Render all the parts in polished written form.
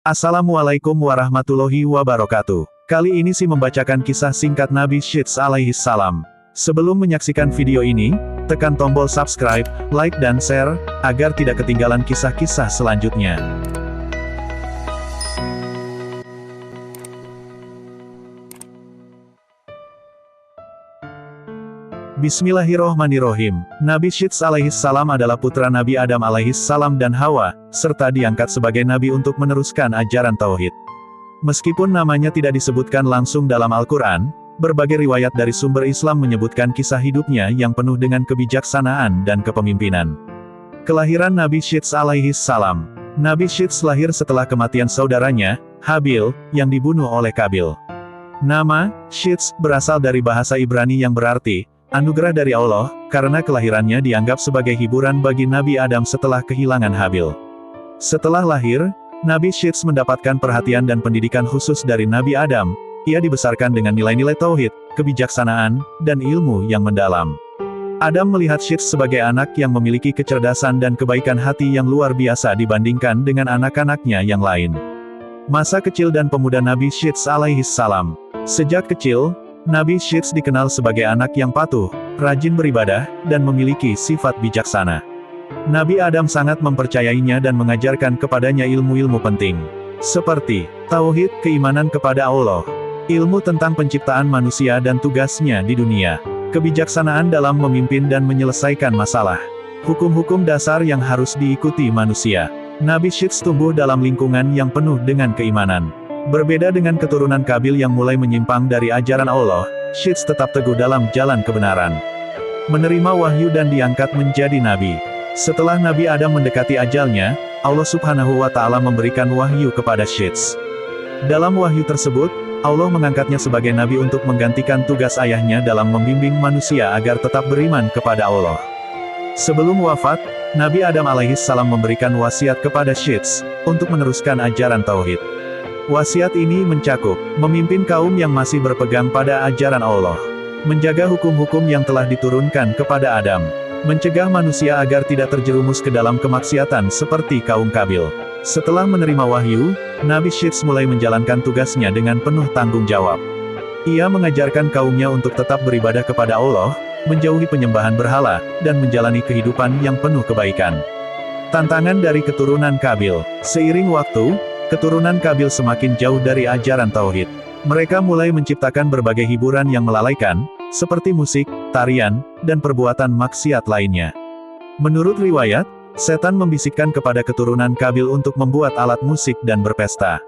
Assalamualaikum warahmatullahi wabarakatuh. Kali ini membacakan kisah singkat Nabi Syeds alaihi salam. Sebelum menyaksikan video ini, tekan tombol subscribe, like dan share, agar tidak ketinggalan kisah-kisah selanjutnya. Bismillahirrohmanirrohim. Nabi Syeds alaihi salam adalah putra Nabi Adam alaihi salam dan Hawa, serta diangkat sebagai nabi untuk meneruskan ajaran tauhid. Meskipun namanya tidak disebutkan langsung dalam Al-Quran, berbagai riwayat dari sumber Islam menyebutkan kisah hidupnya yang penuh dengan kebijaksanaan dan kepemimpinan. Kelahiran Nabi Syeds alaihi salam. Nabi Syeds lahir setelah kematian saudaranya, Habil, yang dibunuh oleh Qabil. Nama Syeds berasal dari bahasa Ibrani yang berarti anugerah dari Allah, karena kelahirannya dianggap sebagai hiburan bagi Nabi Adam setelah kehilangan Habil. Setelah lahir, Nabi Syeds mendapatkan perhatian dan pendidikan khusus dari Nabi Adam. Ia dibesarkan dengan nilai-nilai tauhid, kebijaksanaan, dan ilmu yang mendalam. Adam melihat Syeds sebagai anak yang memiliki kecerdasan dan kebaikan hati yang luar biasa dibandingkan dengan anak-anaknya yang lain. Masa kecil dan pemuda Nabi Syeds alaihi salam. Sejak kecil, Nabi Syeds dikenal sebagai anak yang patuh, rajin beribadah, dan memiliki sifat bijaksana. Nabi Adam sangat mempercayainya dan mengajarkan kepadanya ilmu-ilmu penting, seperti tauhid, keimanan kepada Allah, ilmu tentang penciptaan manusia dan tugasnya di dunia, kebijaksanaan dalam memimpin dan menyelesaikan masalah, hukum-hukum dasar yang harus diikuti manusia. Nabi Syeds tumbuh dalam lingkungan yang penuh dengan keimanan. Berbeda dengan keturunan Qabil yang mulai menyimpang dari ajaran Allah, Syeds tetap teguh dalam jalan kebenaran. Menerima wahyu dan diangkat menjadi nabi. Setelah Nabi Adam mendekati ajalnya, Allah Subhanahu wa Ta'ala memberikan wahyu kepada Syeds. Dalam wahyu tersebut, Allah mengangkatnya sebagai nabi untuk menggantikan tugas ayahnya dalam membimbing manusia agar tetap beriman kepada Allah. Sebelum wafat, Nabi Adam alaihi salam memberikan wasiat kepada Syeds untuk meneruskan ajaran tauhid. Wasiat ini mencakup memimpin kaum yang masih berpegang pada ajaran Allah, menjaga hukum-hukum yang telah diturunkan kepada Adam, mencegah manusia agar tidak terjerumus ke dalam kemaksiatan seperti kaum Qabil. Setelah menerima wahyu, Nabi Syeds mulai menjalankan tugasnya dengan penuh tanggung jawab. Ia mengajarkan kaumnya untuk tetap beribadah kepada Allah, menjauhi penyembahan berhala, dan menjalani kehidupan yang penuh kebaikan. Tantangan dari keturunan Qabil. Seiring waktu, keturunan Qabil semakin jauh dari ajaran tauhid. Mereka mulai menciptakan berbagai hiburan yang melalaikan, seperti musik, tarian, dan perbuatan maksiat lainnya. Menurut riwayat, setan membisikkan kepada keturunan Qabil untuk membuat alat musik dan berpesta.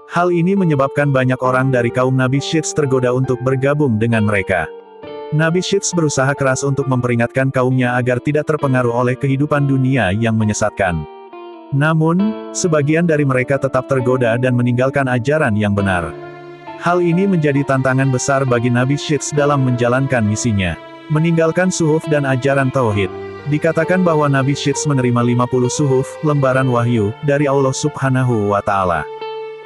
Hal ini menyebabkan banyak orang dari kaum Nabi Syeds tergoda untuk bergabung dengan mereka. Nabi Syeds berusaha keras untuk memperingatkan kaumnya agar tidak terpengaruh oleh kehidupan dunia yang menyesatkan. Namun, sebagian dari mereka tetap tergoda dan meninggalkan ajaran yang benar. Hal ini menjadi tantangan besar bagi Nabi Syeds dalam menjalankan misinya. Meninggalkan suhuf dan ajaran tauhid. Dikatakan bahwa Nabi Syeds menerima 50 suhuf, lembaran wahyu, dari Allah Subhanahu wa Ta'ala.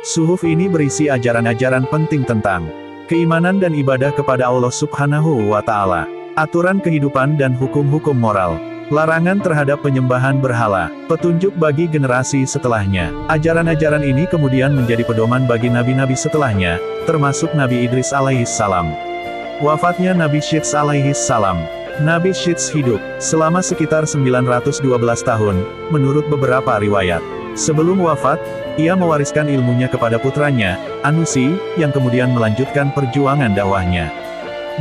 Suhuf ini berisi ajaran-ajaran penting tentang keimanan dan ibadah kepada Allah Subhanahu wa Ta'ala, aturan kehidupan dan hukum-hukum moral, larangan terhadap penyembahan berhala, petunjuk bagi generasi setelahnya. Ajaran-ajaran ini kemudian menjadi pedoman bagi nabi-nabi setelahnya, termasuk Nabi Idris alaihi salam. Wafatnya Nabi Syeds alaihi salam. Nabi Syeds hidup selama sekitar 912 tahun, menurut beberapa riwayat. Sebelum wafat, ia mewariskan ilmunya kepada putranya, Anusi, yang kemudian melanjutkan perjuangan dakwahnya.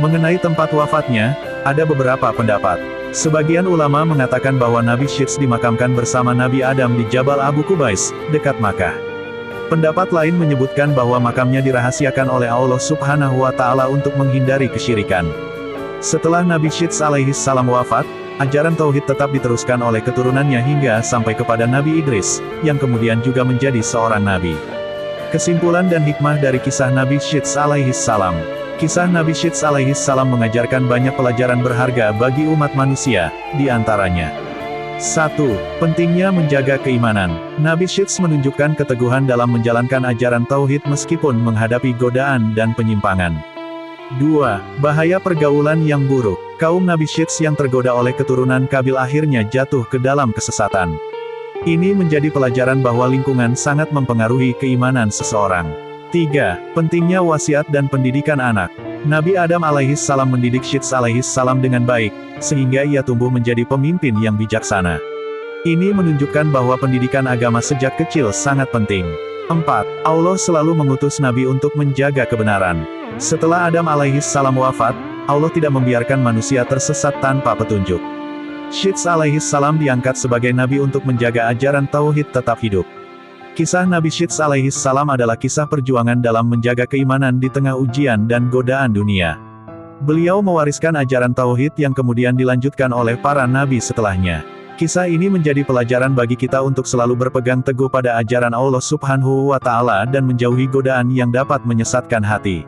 Mengenai tempat wafatnya, ada beberapa pendapat. Sebagian ulama mengatakan bahwa Nabi Syeds dimakamkan bersama Nabi Adam di Jabal Abu Qubais, dekat Makkah. Pendapat lain menyebutkan bahwa makamnya dirahasiakan oleh Allah Subhanahu wa Ta'ala untuk menghindari kesyirikan. Setelah Nabi Syeds alaihi salam wafat, ajaran tauhid tetap diteruskan oleh keturunannya hingga sampai kepada Nabi Idris, yang kemudian juga menjadi seorang nabi. Kesimpulan dan hikmah dari kisah Nabi Syeds alaihi salam. Kisah Nabi Syeds alaihi salam mengajarkan banyak pelajaran berharga bagi umat manusia, di antaranya 1. Pentingnya menjaga keimanan. Nabi Syeds menunjukkan keteguhan dalam menjalankan ajaran tauhid meskipun menghadapi godaan dan penyimpangan. 2. Bahaya pergaulan yang buruk. Kaum Nabi Syeds yang tergoda oleh keturunan Qabil akhirnya jatuh ke dalam kesesatan. Ini menjadi pelajaran bahwa lingkungan sangat mempengaruhi keimanan seseorang. 3. Pentingnya wasiat dan pendidikan anak. Nabi Adam alaihissalam mendidik Syits alaihissalam dengan baik, sehingga ia tumbuh menjadi pemimpin yang bijaksana. Ini menunjukkan bahwa pendidikan agama sejak kecil sangat penting. 4. Allah selalu mengutus Nabi untuk menjaga kebenaran. Setelah Adam alaihissalam wafat, Allah tidak membiarkan manusia tersesat tanpa petunjuk. Syits alaihissalam diangkat sebagai Nabi untuk menjaga ajaran Tauhid tetap hidup. Kisah Nabi Syits alaihissalam adalah kisah perjuangan dalam menjaga keimanan di tengah ujian dan godaan dunia. Beliau mewariskan ajaran Tauhid yang kemudian dilanjutkan oleh para nabi setelahnya. Kisah ini menjadi pelajaran bagi kita untuk selalu berpegang teguh pada ajaran Allah Subhanahu wa Ta'ala dan menjauhi godaan yang dapat menyesatkan hati.